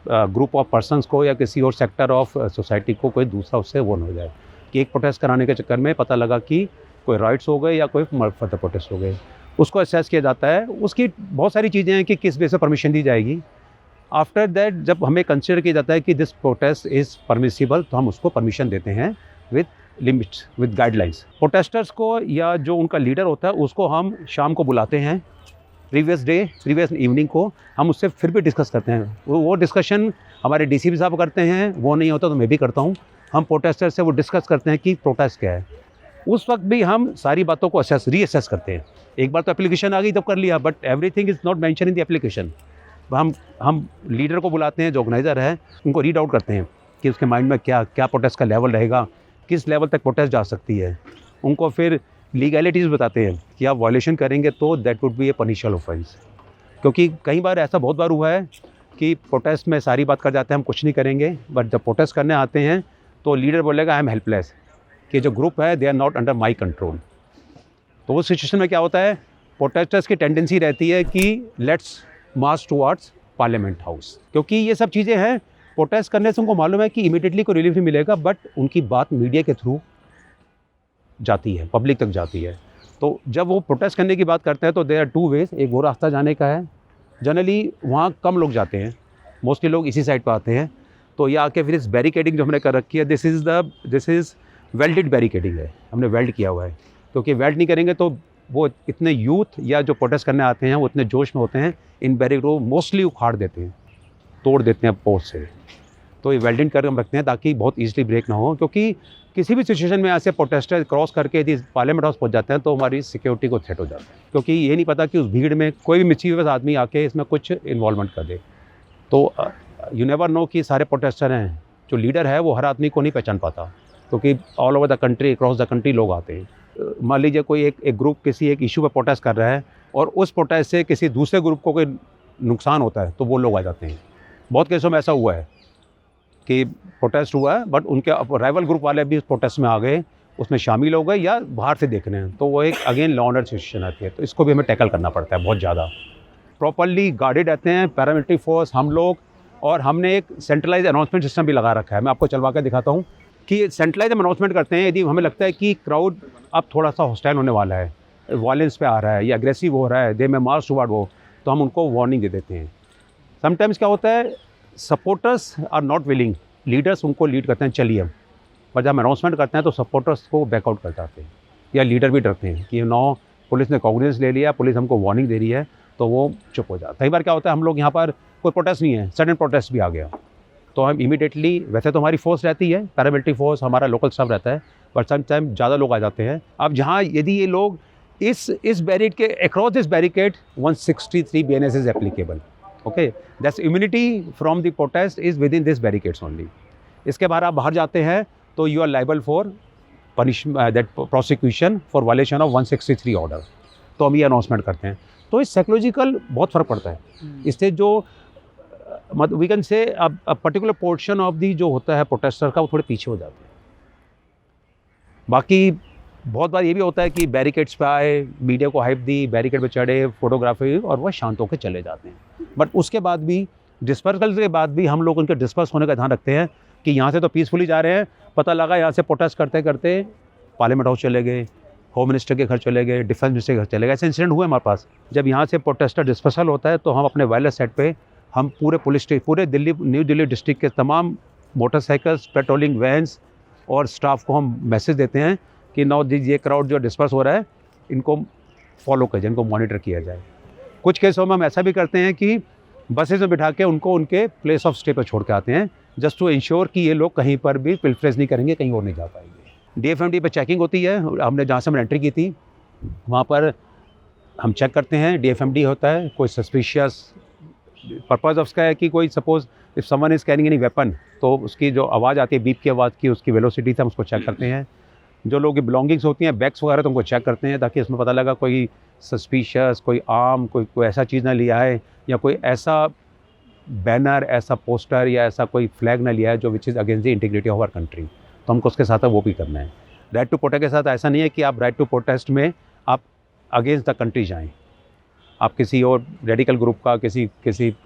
ग्रुप ऑफ पर्सनस को या किसी और सेक्टर ऑफ सोसाइटी को कोई दूसरा उससे वो न हो जाए, कि एक प्रोटेस्ट कराने के चक्कर में पता लगा कि कोई राइट्स हो गए या कोई फर्दर प्रोटेस्ट हो गए, उसको असेस किया जाता है। उसकी बहुत सारी चीज़ें हैं कि किस बेस पर परमिशन दी जाएगी। आफ्टर दैट जब हमें कंसिडर किया जाता है कि दिस प्रोटेस्ट इज़ परमिसिबल, तो हम उसको परमिशन देते हैं with limits, with guidelines. Protesters को या जो उनका लीडर होता है उसको हम शाम को बुलाते हैं, प्रीवियस इवनिंग को हम उससे फिर भी डिस्कस करते हैं। वो डिस्कशन हमारे DCP साहब करते हैं, वो नहीं होता तो मैं भी करता हूँ। हम प्रोटेस्टर से वो डिस्कस करते हैं कि प्रोटेस्ट क्या है। उस वक्त भी हम सारी बातों को रीअसेस करते हैं। एक बार तो एप्लीकेशन आ गई तब कर लिया, but everything is not mention in the application. हम लीडर को बुलाते हैं, जो ऑर्गेनाइज़र है, उनको रीड आउट करते हैं कि उसके माइंड में क्या क्या प्रोटेस्ट का लेवल रहेगा, किस लेवल तक प्रोटेस्ट जा सकती है। उनको फिर लीगैलिटीज़ बताते हैं कि आप वायलेशन करेंगे तो that would be A punishable offence. क्योंकि कई बार ऐसा बहुत बार हुआ है कि प्रोटेस्ट में सारी बात कर जाते हैं, हम कुछ नहीं करेंगे, बट जब प्रोटेस्ट करने आते हैं तो लीडर बोलेगा आई एम हेल्पलेस, कि जो ग्रुप है they are not under my control. तो उस सिचुएशन में क्या होता है, प्रोटेस्टर्स की टेंडेंसी रहती है कि let's March towards parliament house, क्योंकि ये सब चीज़ें हैं। प्रोटेस्ट करने से उनको मालूम है कि इमीडिएटली कोई रिलीफ नहीं मिलेगा, बट उनकी बात मीडिया के थ्रू जाती है, पब्लिक तक जाती है। तो जब वो प्रोटेस्ट करने की बात करते हैं तो देयर आर 2 ways। एक वो रास्ता जाने का है, जनरली वहाँ कम लोग जाते हैं, मोस्टली लोग इसी साइड पर आते हैं। तो ये आके फिर इस बैरिकेडिंग जो हमने कर रखी है, दिस इज़ वेल्डेड बैरिकेडिंग है, हमने वेल्ड किया हुआ है। क्योंकि वेल्ड नहीं करेंगे तो वो इतने यूथ या जो प्रोटेस्ट करने आते हैं वो इतने जोश में होते हैं, इन बैरिकेड को मोस्टली उखाड़ देते हैं, तोड़ देते हैं पोस्ट से। तो ये वेल्डिंग कर हम रखते हैं ताकि बहुत ईजिली ब्रेक ना हो, क्योंकि किसी भी सिचुएशन में ऐसे प्रोटेस्टर क्रॉस करके यदि पार्लियामेंट हाउस पहुंच जाते हैं तो हमारी सिक्योरिटी को थ्रेट हो जाता है, क्योंकि ये नहीं पता कि उस भीड़ में कोई भी मिचीवियस आदमी आके इसमें कुछ इन्वॉल्वमेंट कर दे। तो यू नेवर नो कि सारे प्रोटेस्टर हैं, जो लीडर है वो हर आदमी को नहीं पहचान पाता, क्योंकि all over the country, across the country लोग आते हैं। मान लीजिए कोई एक ग्रुप किसी एक इशू पर प्रोटेस्ट कर रहा है और उस प्रोटेस्ट से किसी दूसरे ग्रुप को कोई नुकसान होता है तो वो लोग आ जाते हैं। बहुत केसों में ऐसा हुआ है कि प्रोटेस्ट हुआ है बट उनके राइवल ग्रुप वाले भी उस प्रोटेस्ट में आ गए, उसमें शामिल हो गए या बाहर से देख रहे हैं, तो वो एक again law and order situation आती है। तो इसको भी हमें टैकल करना पड़ता है बहुत ज़्यादा। प्रॉपरली गार्डेड रहते हैं पैरामिलिट्री फोर्स हम लोग, और हमने एक सेंट्रलाइज अनाउंसमेंट सिस्टम भी लगा रखा है। मैं आपको चलवा कर दिखाता हूँ कि सेंट्रलाइज हम अनाउंसमेंट करते हैं। यदि हमें लगता है कि क्राउड अब थोड़ा सा हॉस्टाइल होने वाला है, वायलेंस पे आ रहा है या अग्रेसिव हो रहा है, दे में मार्च टुवर्ड वो, तो हम उनको वार्निंग दे देते हैं। समटाइम्स क्या होता है, supporters are not willing, leaders उनको लीड करते हैं चलिए हम, पर जब हम अनाउंसमेंट करते हैं तो सपोर्टर्स को बैकआउट कर जाते हैं या लीडर भी डरते हैं कि नो पुलिस ने कॉग्निजेंस ले लिया, पुलिस हमको वार्निंग दे रही है, तो वो चुप हो जाता है। कई बार क्या होता है, हम लोग यहाँ पर कोई प्रोटेस्ट नहीं है, सडन प्रोटेस्ट भी आ गया, तो हम इमीडिएटली, वैसे तो हमारी फोर्स रहती है, पैरामिलिट्री फोर्स, हमारा लोकल स्टाफ रहता है, बट सम टाइम ज़्यादा लोग आ जाते हैं। अब जहाँ यदि ये लोग इस बैरिकेड के across this barricade 163 BNS is applicable, okay, that's immunity from the protest is within this barricades only. इसके बाद आप बाहर जाते हैं तो you are liable for punishment, that prosecution for violation of 163 order. तो हम ये अनाउंसमेंट करते हैं। तो इस साइकोलॉजिकल बहुत फ़र्क पड़ता है। इससे जो मतलब we can say particular portion of the जो होता है प्रोटेस्टर का वो थोड़े पीछे हो जाते हैं। बाकी बहुत बार ये भी होता है कि बैरिकेड्स पे आए, मीडिया को हाइप दी, बैरिकेड पे चढ़े, फोटोग्राफी, और वह शांत होकर चले जाते हैं। बट उसके बाद भी डिस्पर्सल के बाद भी हम लोग उनके डिस्पर्स होने का ध्यान रखते हैं कि यहाँ से तो पीसफुली जा रहे हैं, पता लगा यहाँ से प्रोटेस्ट करते करते पार्लियामेंट हाउस चले गए, होम मिनिस्टर के घर चले गए, डिफेंस मिनिस्टर के घर चले गए, ऐसे इंसिडेंट हुए हमारे पास। जब यहाँ से प्रोटेस्टर डिस्पर्सल होता है तो हम अपने वायरलेस सेट पे हम पूरे दिल्ली, न्यू दिल्ली डिस्ट्रिक्ट के तमाम मोटरसाइकिल्स, पेट्रोलिंग वैन्स और स्टाफ को हम मैसेज देते हैं कि नाउ ये क्राउड जो डिस्पर्स हो रहा है इनको फॉलो करिए, इनको मॉनिटर किया जाए। कुछ केसों में हम ऐसा भी करते हैं कि बसेस में बिठा के उनको उनके प्लेस ऑफ स्टे पर छोड़ के आते हैं, जस्ट टू इंश्योर कि ये लोग कहीं पर भी पिलफरेज नहीं करेंगे, कहीं और नहीं जा पाएंगे। DFMD पे चेकिंग होती है, हमने जहाँ से हमने एंट्री की थी वहाँ पर हम चेक करते हैं। DFMD होता है, कोई सस्पिशियस पर्पज़ ऑफ उसका है कि कोई suppose if someone is carrying any weapon, तो उसकी जो आवाज़ आती है, बीप की आवाज़ की, उसकी वेलोसिटी से हम उसको चेक करते हैं। जो लोगों की बिलोंगिंग्स होती हैं, बैग्स वगैरह, तो उनको चेक करते हैं ताकि इसमें पता लगा कोई सस्पिशियस, कोई आर्म, कोई ऐसा चीज़ ना लिया है, या कोई ऐसा बैनर, ऐसा पोस्टर या ऐसा कोई फ्लैग ना लिया है जो which is against the integrity of our country, तो हमको उसके साथ वो भी करना है। राइट टू प्रोटेस्ट के साथ ऐसा नहीं है कि आप राइट टू प्रोटेस्ट में आप अगेंस्ट द कंट्री जाएं, आप किसी और रेडिकल ग्रुप का, किसी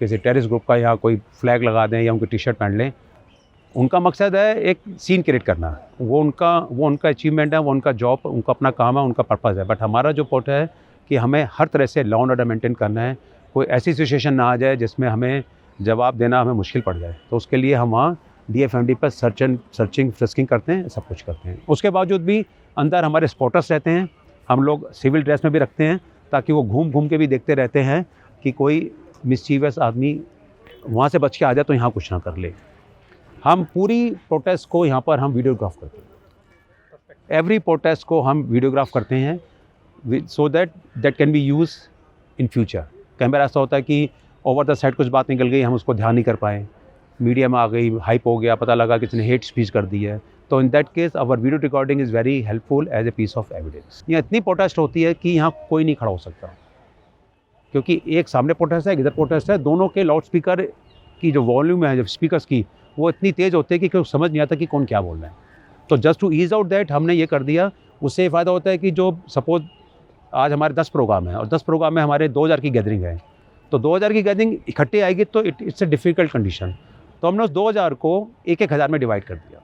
टेररिस्ट ग्रुप का यहाँ कोई फ्लैग लगा दें या उनकी टी शर्ट पहन लें। उनका मकसद है एक सीन क्रिएट करना, वो उनका अचीवमेंट है, वो उनका जॉब, उनका अपना काम है, उनका पर्पज़ है। बट हमारा जो पोर्ट है कि हमें हर तरह से लॉ एंड ऑर्डर मेंटेन करना है, कोई ऐसी सिचुएशन ना आ जाए जिसमें हमें जवाब देना हमें मुश्किल पड़ जाए। तो उसके लिए हम वहाँ DFMD पर सर्चिंग फ्रिस्किंग करते हैं, सब कुछ करते हैं। उसके बावजूद भी अंदर हमारे स्पॉटर्स रहते हैं, हम लोग सिविल ड्रेस में भी रखते हैं ताकि वो घूम घूम के भी देखते रहते हैं कि कोई मिसचीवियस आदमी वहाँ से बच के आ जाए तो यहाँ कुछ ना कर ले। हम पूरी प्रोटेस्ट को यहाँ पर हम वीडियोग्राफ करते हैं, एवरी प्रोटेस्ट को हम वीडियोग्राफ करते हैं so that can be use in future. कई बार ऐसा होता है कि ओवर द साइड कुछ बात निकल गई, हम उसको ध्यान नहीं कर पाए, मीडिया में आ गई, हाइप हो गया, पता लगा किसी ने हेट स्पीच कर दी है, तो in that case our video recording is very helpful as a piece of evidence. यहाँ इतनी प्रोटेस्ट होती है कि यहाँ कोई नहीं खड़ा हो सकता, क्योंकि एक सामने प्रोटेस्ट है, इधर प्रोटेस्ट है, दोनों के लाउड स्पीकर की जो वॉल्यूम है, जब स्पीकर्स की, वो इतनी तेज़ होती है कि कोई समझ नहीं आता कि कौन क्या बोल रहा है। तो just to ease out that हमने ये कर दिया। उससे ये फ़ायदा होता है कि जो सपोज आज हमारे 10 प्रोग्राम हैं और 10 प्रोग्राम में हमारे 2000 की गैदरिंग है, तो 2000 की गैदरिंग इकट्ठे आएगी तो इट्स ए डिफ़िकल्ट कंडीशन। तो हमने उस 2000 को 1,000 में डिवाइड कर दिया।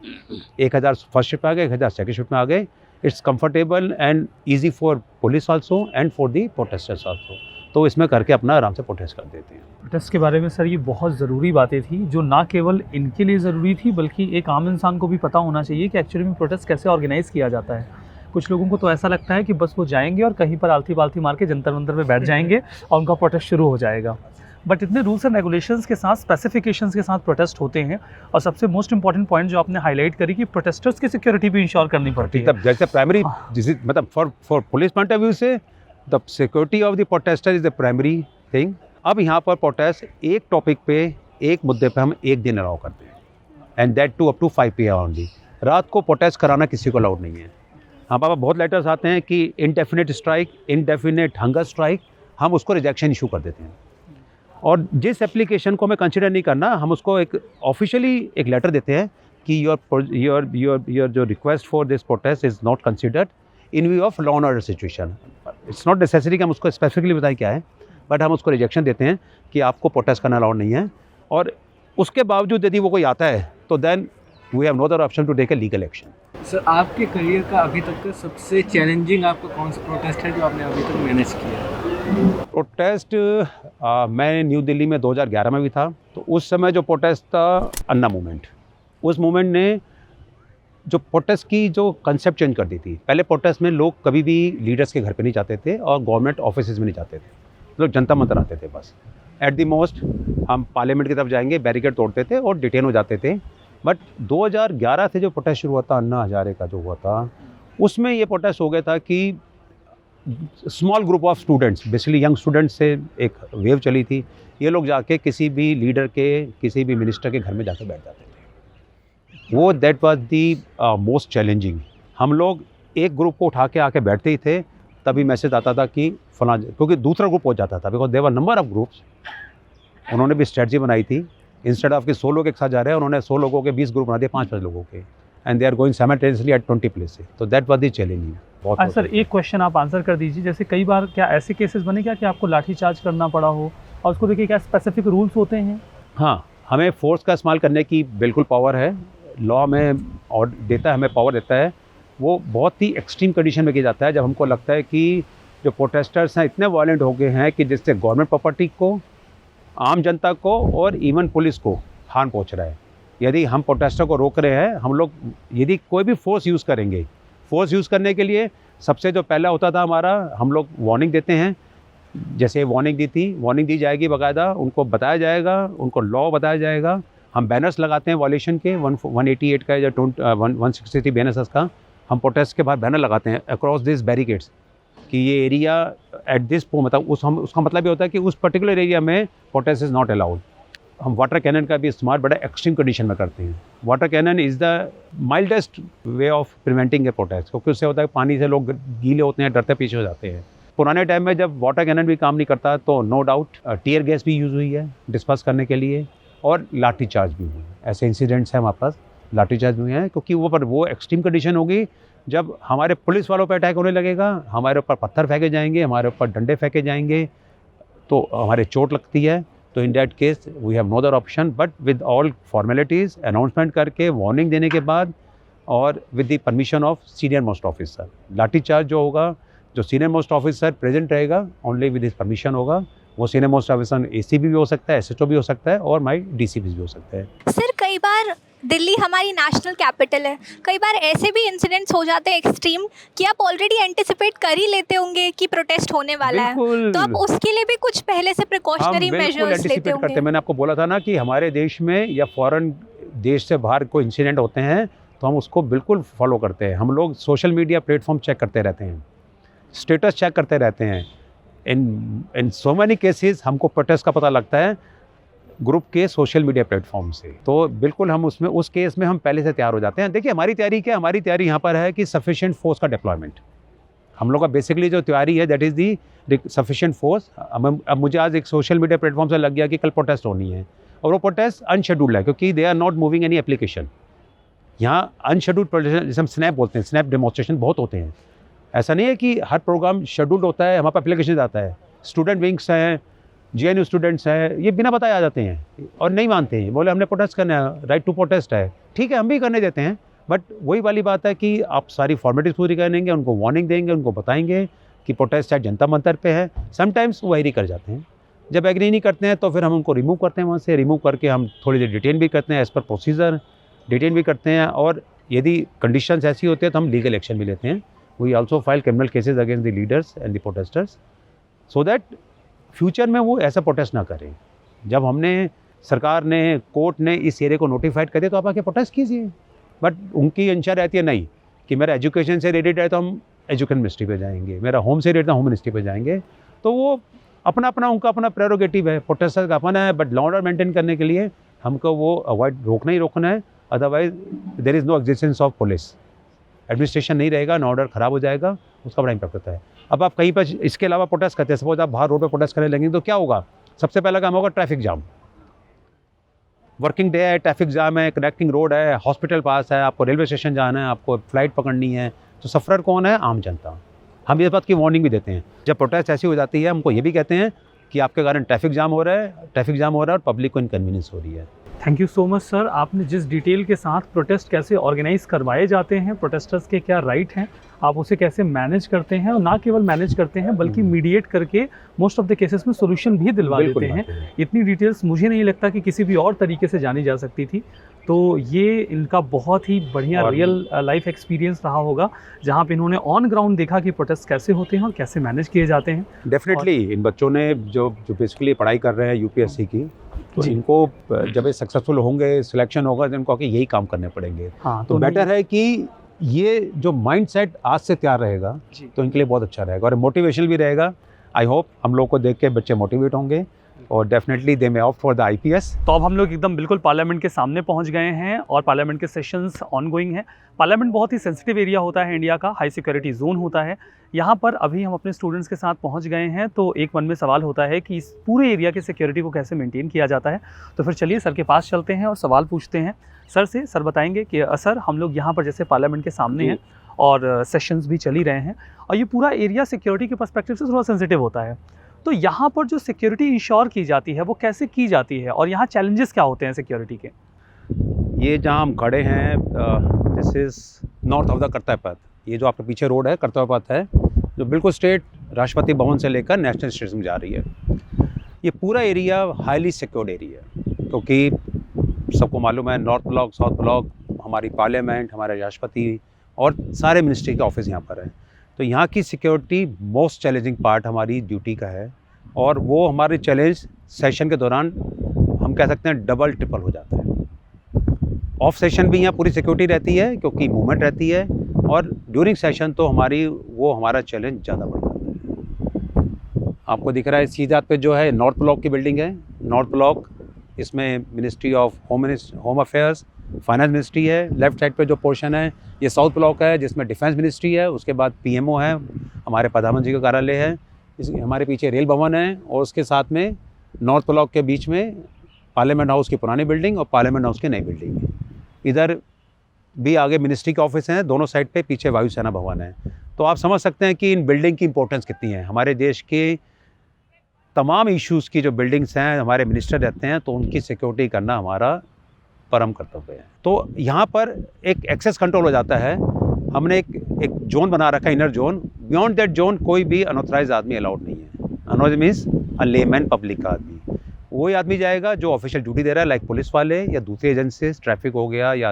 1000 फर्स्ट शिफ्ट में आ गए, 1000 सेकंड शिफ्ट में आ गए। It's comfortable and easy for police also and for the protesters also. तो इसमें करके अपना आराम से प्रोटेस्ट कर देते हैं। प्रोटेस्ट के बारे में सर ये बहुत ज़रूरी बातें थी जो ना केवल इनके लिए ज़रूरी थी बल्कि एक आम इंसान को भी पता होना चाहिए कि एक्चुअली में प्रोटेस्ट कैसे ऑर्गेनाइज़ किया जाता है। कुछ लोगों को तो ऐसा लगता है कि बस वो जाएंगे और कहीं पर आलती पालती मार के जंतर मंतर में बैठ जाएंगे और उनका प्रोटेस्ट शुरू हो जाएगा। बट इतने रूल्स एंड रेगुलेशंस के साथ, स्पेसिफिकेशंस के साथ प्रोटेस्ट होते हैं। और सबसे मोस्ट इंपॉर्टेंट पॉइंट जो आपने हाईलाइट करी कि प्रोटेस्टर्स की सिक्योरिटी भी इंश्योर करनी पड़ती है। तब जैसे प्राइमरी मतलब for police point of view से the security of the protester is the primary thing. अब यहाँ पर प्रोटेस्ट एक टॉपिक पे, एक मुद्दे पे हम एक दिन अलाउ करते हैं, and that too up to 5 PM only. रात को प्रोटेस्ट कराना किसी को अलाउड नहीं है। हाँ पापा, बहुत लेटर्स आते हैं कि indefinite strike, indefinite hunger strike, हम उसको रिजेक्शन इशू कर देते हैं। और जिस एप्लीकेशन को हमें कंसिडर नहीं करना, हम उसको एक ऑफिशियली एक लेटर देते हैं कि योर जो request for this protest is not considered in view of law and order situation. It's not necessary कि हम उसको स्पेसिफिकली बताएं क्या है, बट हम उसको रिजेक्शन देते हैं कि आपको प्रोटेस्ट करना अलाउड नहीं है। और उसके बावजूद यदि वो कोई आता है तो then we have no other option to take a legal action. Sir, आपके करियर का अभी तक का सबसे चैलेंजिंग आपका कौन सा प्रोटेस्ट है जो आपने अभी तक मैनेज किया? प्रोटेस्ट मैं न्यू दिल्ली में 2011 में भी था। तो उस समय जो प्रोटेस्ट था अन्ना मूवमेंट, उस मूवमेंट ने जो प्रोटेस्ट की जो कंसेप्ट चेंज कर दी थी। पहले प्रोटेस्ट में लोग कभी भी लीडर्स के घर पे नहीं जाते थे और गवर्नमेंट ऑफिसेज में नहीं जाते थे, लोग जनता मंतर आते थे बस। एट द मोस्ट हम पार्लियामेंट की तरफ जाएंगे, बैरिकेड तोड़ते थे और डिटेन हो जाते थे। बट 2011 से जो प्रोटेस्ट शुरू हुआ था, अन्ना हजारे का जो हुआ था, उसमें ये प्रोटेस्ट हो गया था कि small group of students, basically young students से एक वेव चली थी। ये लोग जाके किसी भी लीडर के, किसी भी मिनिस्टर के घर में जाकर बैठ जाते थे। वो that was the most challenging. हम लोग एक ग्रुप को उठा के आके बैठते ही थे, तभी मैसेज आता था कि फलां, क्योंकि दूसरा ग्रुप पहुंच जाता था, because there were number of groups. उन्होंने भी स्ट्रेटजी बनाई थी इंस्टेड ऑफ कि 100 लोग एक साथ जा रहे हैं, उन्होंने 100 लोगों के 20 ग्रुप बना दिए, 5-5 लोगों के, and they are going simultaneously at 20 places. तो दैट वाज द चैलेंजिंग। बहुत सर एक क्वेश्चन आप आंसर कर दीजिए, जैसे कई बार क्या ऐसे केसेस बने क्या कि आपको लाठीचार्ज करना पड़ा हो, और उसको देखिए क्या स्पेसिफिक रूल्स होते हैं? हाँ, हमें फोर्स का इस्तेमाल करने की बिल्कुल पावर है, लॉ में और देता है, हमें पावर देता है। वो बहुत ही एक्सट्रीम कंडीशन में किया जाता है, जब हमको लगता है कि जो प्रोटेस्टर्स हैं इतने वायलेंट हो गए हैं कि जिससे गवर्नमेंट प्रॉपर्टी को, आम जनता को और इवन पुलिस को हार्म पहुंच रहा है। यदि हम प्रोटेस्टर को रोक रहे हैं, हम लोग यदि कोई भी फोर्स यूज़ करेंगे, फोर्स यूज़ करने के लिए सबसे जो पहला होता था हमारा, हम लोग वार्निंग देते हैं। जैसे वार्निंग दी थी, वार्निंग दी जाएगी बाकायदा, उनको बताया जाएगा, उनको लॉ बताया जाएगा। हम बैनर्स लगाते हैं वॉल्यूशन के 188 का या 163 बैनर्स का, हम प्रोटेस्ट के बाद बैनर लगाते हैं अक्रॉस दिस बैरिकेड्स कि ये एरिया एट दिस, मतलब उसका मतलब ये होता है कि उस पर्टिकुलर एरिया में प्रोटेस्ट इज़ नॉट अलाउड। हम वाटर कैनन का भी इस्तेमाल बड़ा एक्सट्रीम कंडीशन में करते हैं। Water cannon is the mildest way of preventing a protest, क्योंकि उससे होता है पानी से लोग गीले होते हैं, डरते पीछे हो जाते हैं। पुराने टाइम में जब वाटर कैनन भी काम नहीं करता तो नो डाउट टीयर गैस भी यूज़ हुई है डिस्पर्स करने के लिए, और लाठी चार्ज भी हुई है। ऐसे इंसिडेंट्स हैं हमारे पास, लाठी चार्ज भी हुए हैं, क्योंकि वो एक्सट्रीम कंडीशन होगी जब हमारे पुलिस वालों पर अटैक होने लगेगा, हमारे ऊपर पत्थर फेंके जाएंगे, हमारे ऊपर डंडे फेंके जाएंगे, तो हमारे चोट लगती है। तो in that case we have no other option but with all formalities, announcement करके, वार्निंग देने के बाद, और with the permission of senior most officer. Lathi charge जो होगा, जो सीनियर मोस्ट ऑफिसर प्रेजेंट रहेगा, ओनली विद हिज परमिशन होगा। वो सीनियर मोस्ट ऑफिसर एसीपी भी हो सकता है, एसएचओ भी हो सकता है, और माई डीसीपी भी हो सकता है। सर कई बार दिल्ली हमारी नेशनल कैपिटल है, कई बार ऐसे भी इंसिडेंट्स हो जाते हैं एक्सट्रीम कि आप ऑलरेडी एंटिसिपेट कर ही लेते होंगे कि प्रोटेस्ट होने वाला है, तो आप उसके लिए भी कुछ पहले से प्रिकॉशनरी मेजर्स लेते होंगे? मैंने आपको बोला था ना कि हमारे देश में या फॉरेन देश से बाहर कोई इंसिडेंट होते हैं तो हम उसको बिल्कुल फॉलो करते हैं। हम लोग सोशल मीडिया प्लेटफॉर्म चेक करते रहते हैं, स्टेटस चेक करते रहते हैं। इन सो मैनी केसेस हमको प्रोटेस्ट का पता लगता है ग्रुप के सोशल मीडिया प्लेटफॉर्म से, तो बिल्कुल हम उस केस में हम पहले से तैयार हो जाते हैं। देखिए हमारी तैयारी क्या है, हमारी तैयारी यहाँ पर है कि सफिशिएंट फोर्स का डिप्लॉयमेंट। हम लोग का बेसिकली जो तैयारी है that is the sufficient force. अब मुझे आज एक सोशल मीडिया प्लेटफॉर्म से लग गया कि कल प्रोटेस्ट होनी है, और वो प्रोटेस्ट अनशेड्यूल्ड है, क्योंकि they are not moving any application. यहाँ अनशेड्यूल्ड प्रोटेस्ट, जिसे हम स्नैप बोलते हैं, स्नैप डेमोन्स्ट्रेशन बहुत होते हैं। ऐसा नहीं है कि हर प्रोग्राम शेड्यूल्ड होता है, हमारे पास एप्लीकेशन आता है। स्टूडेंट विंग्स हैं, JNU स्टूडेंट्स हैं, ये बिना बताए आ जाते हैं और नहीं मानते हैं, बोले हमने प्रोटेस्ट करना है, राइट टू प्रोटेस्ट है, ठीक है हम भी करने देते हैं। बट वही वाली बात है कि आप सारी फॉर्मेलिटीज़ पूरी करेंगे, उनको वार्निंग देंगे, उनको बताएंगे कि प्रोटेस्ट शायद जनता मंतर पे है। समटाइम्स वो एग्री कर जाते हैं, जब एग्री नहीं करते हैं तो फिर हम उनको रिमूव करते हैं, वहाँ से रिमूव करके हम थोड़ी देर डिटेन भी करते हैं, एज़ पर प्रोसीजर डिटेन भी करते हैं, और यदि कंडीशंस ऐसी होती है तो हम लीगल एक्शन भी लेते हैं। We also file criminal cases against the leaders and the protesters, so that future में वो ऐसा प्रोटेस्ट ना करें। जब हमने, सरकार ने, कोर्ट ने इस एरिया को नोटिफाइड कर दिया तो आप आके प्रोटेस्ट कीजिए। बट उनकी इंशा रहती है नहीं कि मेरा एजुकेशन से रिलेटेड है तो हम एजुकेशन मिनिस्ट्री पे जाएंगे, मेरा होम से रिलेटेड है होम मिनिस्ट्री पे जाएंगे। तो वो उनका अपना प्रेरोगेटिव है, प्रोटेस्टर का अपना है, बट लॉ ऑर्डर मेंटेन करने के लिए हमको वो अवॉइड रोकना ही रोकना है। Otherwise there is no existence of police, administration नहीं रहेगा, ना ऑर्डर ख़राब हो जाएगा, उसका बड़ा इम्पैक्ट होता है। अब आप कहीं पर इसके अलावा प्रोटेस्ट करते हैं, सपोज आप बाहर रोड पर प्रोटेस्ट करने लगेंगे तो क्या होगा? सबसे पहला काम होगा ट्रैफिक जाम। वर्किंग डे है, ट्रैफिक जाम है, कनेक्टिंग रोड है, हॉस्पिटल पास है, आपको रेलवे स्टेशन जाना है, आपको फ्लाइट पकड़नी है, तो सफ़रर कौन है? आम जनता। हम इस बात की वार्निंग भी देते हैं जब प्रोटेस्ट ऐसी हो जाती है, हमको ये भी कहते हैं कि आपके कारण ट्रैफिक जाम हो रहा है और पब्लिक को इनकन्वीनियंस हो रही है। Thank you so much sir, आपने जिस डिटेल के साथ प्रोटेस्ट कैसे ऑर्गेनाइज करवाए जाते हैं, प्रोटेस्टर्स के क्या राइट हैं, आप उसे कैसे मैनेज करते हैं, और ना केवल मैनेज करते हैं बल्कि मीडिएट करके मोस्ट ऑफ द केसेस में सॉल्यूशन भी दिलवा देते हैं। इतनी डिटेल्स मुझे नहीं लगता कि किसी भी और तरीके से जानी जा सकती थी। तो ये इनका बहुत ही बढ़िया रियल लाइफ एक्सपीरियंस रहा होगा, जहाँ पे इन्होंने ऑन ग्राउंड देखा कि प्रोटेस्ट कैसे होते हैं और कैसे मैनेज किए जाते हैं। डेफिनेटली इन बच्चों ने जो बेसिकली पढ़ाई कर रहे हैं यूपीएससी की, तो इनको जब ये सक्सेसफुल होंगे, सिलेक्शन होगा, तो इनको आके यही काम करने पड़ेंगे। हाँ, तो बेटर है कि ये जो माइंडसेट आज से तैयार रहेगा तो इनके लिए बहुत अच्छा रहेगा और मोटिवेशन भी रहेगा। आई होप हम लोग को देख के बच्चे मोटिवेट होंगे और definitely they may opt for the IPS। तो अब हम लोग एकदम बिल्कुल पार्लियामेंट के सामने पहुंच गए हैं और पार्लियामेंट के सेशंस ऑनगोइंग हैं। पार्लियामेंट बहुत ही सेंसिटिव एरिया होता है इंडिया का, हाई सिक्योरिटी जोन होता है। यहाँ पर अभी हम अपने स्टूडेंट्स के साथ पहुँच गए हैं, तो एक मन में सवाल होता है कि इस पूरे एरिया की सिक्योरिटी को कैसे मेंटेन किया जाता है। तो फिर चलिए सर के पास चलते हैं और सवाल पूछते हैं सर से। सर बताएंगे कि सर हम लोग यहाँ पर जैसे पार्लियामेंट के सामने हैं और सेशंस भी चल ही रहे हैं और ये पूरा एरिया सिक्योरिटी के पर्सपेक्टिव से थोड़ा सेंसिटिव होता है, तो यहाँ पर जो सिक्योरिटी इंश्योर की जाती है वो कैसे की जाती है और यहाँ चैलेंजेस क्या होते हैं सिक्योरिटी के? ये जहाँ हम खड़े हैं, this is north of the कर्तव्य पथ। ये जो आपके पीछे रोड है कर्तव्य पथ है, जो बिल्कुल स्ट्रेट राष्ट्रपति भवन से लेकर नेशनल स्टेडियम जा रही है। ये पूरा एरिया हाईली सिक्योर्ड एरिया है, क्योंकि सबको मालूम है नॉर्थ ब्लॉक, साउथ ब्लॉक, हमारी पार्लियामेंट, हमारे राष्ट्रपति और सारे मिनिस्ट्री के ऑफिस यहाँ पर हैं। तो यहाँ की सिक्योरिटी मोस्ट चैलेंजिंग पार्ट हमारी ड्यूटी का है, और वो हमारे चैलेंज सेशन के दौरान हम कह सकते हैं डबल ट्रिपल हो जाता है। ऑफ सेशन भी यहाँ पूरी सिक्योरिटी रहती है क्योंकि मूवमेंट रहती है, और ड्यूरिंग सेशन तो हमारा चैलेंज ज़्यादा बढ़ जाता है। आपको दिख रहा है सीधा पे जो है नॉर्थ ब्लॉक की बिल्डिंग है। नॉर्थ ब्लॉक, इसमें ministry of home affairs, finance ministry है। लेफ्ट साइड पे जो पोर्शन है ये साउथ ब्लॉक है, जिसमें डिफेंस मिनिस्ट्री है। उसके बाद PMO है, हमारे प्रधानमंत्री का कार्यालय है। हमारे पीछे रेल भवन है, और उसके साथ में नॉर्थ ब्लॉक के बीच में पार्लियामेंट हाउस की पुरानी बिल्डिंग और पार्लियामेंट हाउस की नई बिल्डिंग है। इधर भी आगे मिनिस्ट्री के ऑफिस हैं, दोनों साइड पे पीछे वायुसेना भवन है। तो आप समझ सकते हैं कि इन बिल्डिंग की इंपॉर्टेंस कितनी है। हमारे देश के तमाम इश्यूज़ की जो बिल्डिंग्स हैं, हमारे मिनिस्टर रहते हैं, तो उनकी सिक्योरिटी करना हमारा परम कर्तव्य है। तो यहाँ पर एक एक्सेस कंट्रोल हो जाता है। हमने एक जोन बना रखा है, inner zone. Beyond that zone कोई भी अनऑथराइज आदमी अलाउड नहीं है। Unauthorise means a layman, public का आदमी। वही आदमी जाएगा जो ऑफिशियल ड्यूटी दे रहा है, लाइक पुलिस वाले या दूसरी एजेंसीज, ट्रैफिक हो गया या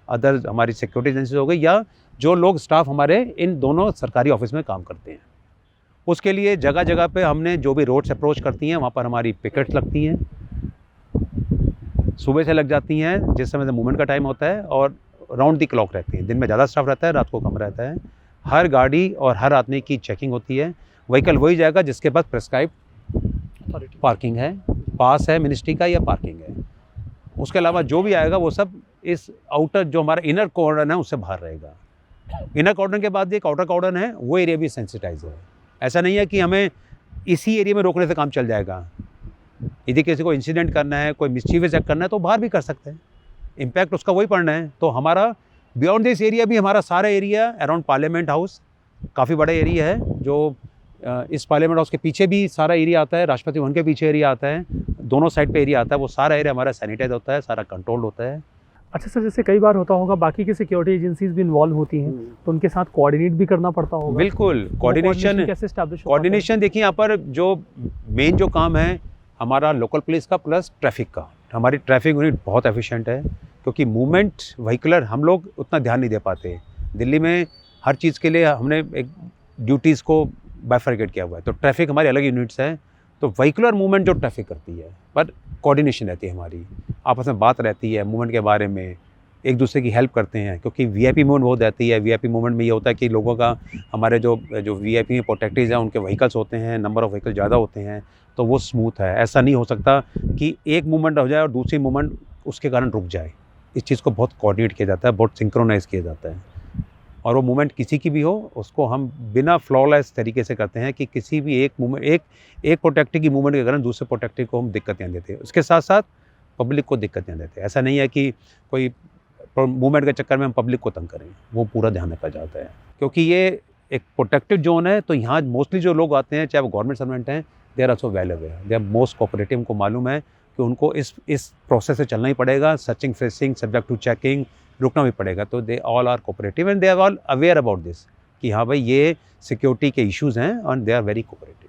अदर हमारी सिक्योरिटी एजेंसीज हो गई, या जो लोग स्टाफ हमारे इन दोनों सरकारी ऑफिस में काम करते हैं। उसके लिए जगह जगह पे हमने जो भी रोड्स अप्रोच करती हैं वहाँ पर हमारी पिकेट्स लगती हैं, सुबह से लग जाती हैं जिस समय से मूवमेंट का टाइम होता है, और राउंड दी क्लॉक रहती है। दिन में ज़्यादा स्टाफ रहता है, रात को कम रहता है। हर गाड़ी और हर आदमी की चेकिंग होती है। व्हीकल वही जाएगा जिसके पास प्रेस्क्राइब पार्किंग है, पास है मिनिस्ट्री का या पार्किंग है। उसके अलावा जो भी आएगा वो सब इस आउटर जो हमारा इनर कॉर्डन है उससे बाहर रहेगा। इनर कॉर्डन के बाद एक आउटर कॉर्डन है, वो एरिया भी सेंसिटाइज है। ऐसा नहीं है कि हमें इसी एरिया में रोकने से काम चल जाएगा। यदि किसी को इंसिडेंट करना है, कोई मिस्चीवियस एक्ट करना है, तो बाहर भी कर सकते हैं, इम्पैक्ट उसका वही पड़ना है। तो हमारा बियॉन्ड दिस एरिया भी हमारा सारा एरिया अराउंड पार्लियामेंट हाउस काफ़ी बड़ा एरिया है। जो इस पार्लियामेंट हाउस के पीछे भी सारा एरिया आता है, राष्ट्रपति भवन के पीछे एरिया आता है, दोनों साइड पे एरिया आता है। वो सारा एरिया हमारा सैनिटाइज होता है, सारा कंट्रोल होता है। अच्छा सर, जैसे कई बार होता होगा बाकी की सिक्योरिटी एजेंसीज भी इन्वॉल्व होती हैं, तो उनके साथ कोऑर्डिनेट भी करना पड़ता होगा। बिल्कुल, कोऑर्डिनेशन कैसे एस्टैब्लिश? कोऑर्डिनेशन देखिए, यहाँ पर जो मेन जो काम है हमारा लोकल पुलिस का प्लस ट्रैफिक का। हमारी ट्रैफिक यूनिट बहुत एफिशिएंट है, क्योंकि मूवमेंट व्हीकलर हम लोग उतना ध्यान नहीं दे पाते। दिल्ली में हर चीज़ के लिए हमने एक ड्यूटीज़ को बाइफरकेट किया हुआ है, तो ट्रैफिक हमारी अलग यूनिट्स हैं। तो व्हीकुलर मूवमेंट जो ट्रैफिक करती है, पर कोऑर्डिनेशन रहती है हमारी, आपस में बात रहती है मूवमेंट के बारे में, एक दूसरे की हेल्प करते हैं। क्योंकि वीआईपी मूवमेंट बहुत रहती है। वीआईपी मूवमेंट में ये होता है कि लोगों का, हमारे जो वीआईपी में प्रोटेक्टिव हैं उनके व्हीकल्स होते हैं, नंबर ऑफ़ व्हीकल ज़्यादा होते हैं, तो वो स्मूथ है। ऐसा नहीं हो सकता कि एक मूवमेंट हो जाए और दूसरी मूवमेंट उसके कारण रुक जाए। इस चीज़ को बहुत कोऑर्डिनेट किया जाता है, बहुत सिंक्रोनाइज़ किया जाता है, और वो मूवमेंट किसी की भी हो उसको हम बिना फ्लॉलेस तरीके से करते हैं कि किसी भी एक मूवमेंट एक प्रोटेक्टिव की मूवमेंट के कारण दूसरे प्रोटेक्टिव को हम दिक्कत नहीं देते। उसके साथ साथ पब्लिक को दिक्कत नहीं देते। ऐसा नहीं है कि कोई मूवमेंट के चक्कर में हम पब्लिक को तंग करें, वो पूरा ध्यान रखा जाता है। क्योंकि ये एक प्रोटेक्टेड जोन है, तो यहाँ मोस्टली जो लोग आते हैं, चाहे वो गवर्नमेंट सर्वेंट हैं, they are also well aware, they are most cooperative. उनको मालूम है कि उनको इस प्रोसेस से चलना ही पड़ेगा, searching frisking subject to checking, रुकना भी पड़ेगा। तो they all are cooperative and they are all aware about this कि हाँ भाई ये सिक्योरिटी के इश्यूज़ हैं, और दे आर वेरी कोऑपरेटिव।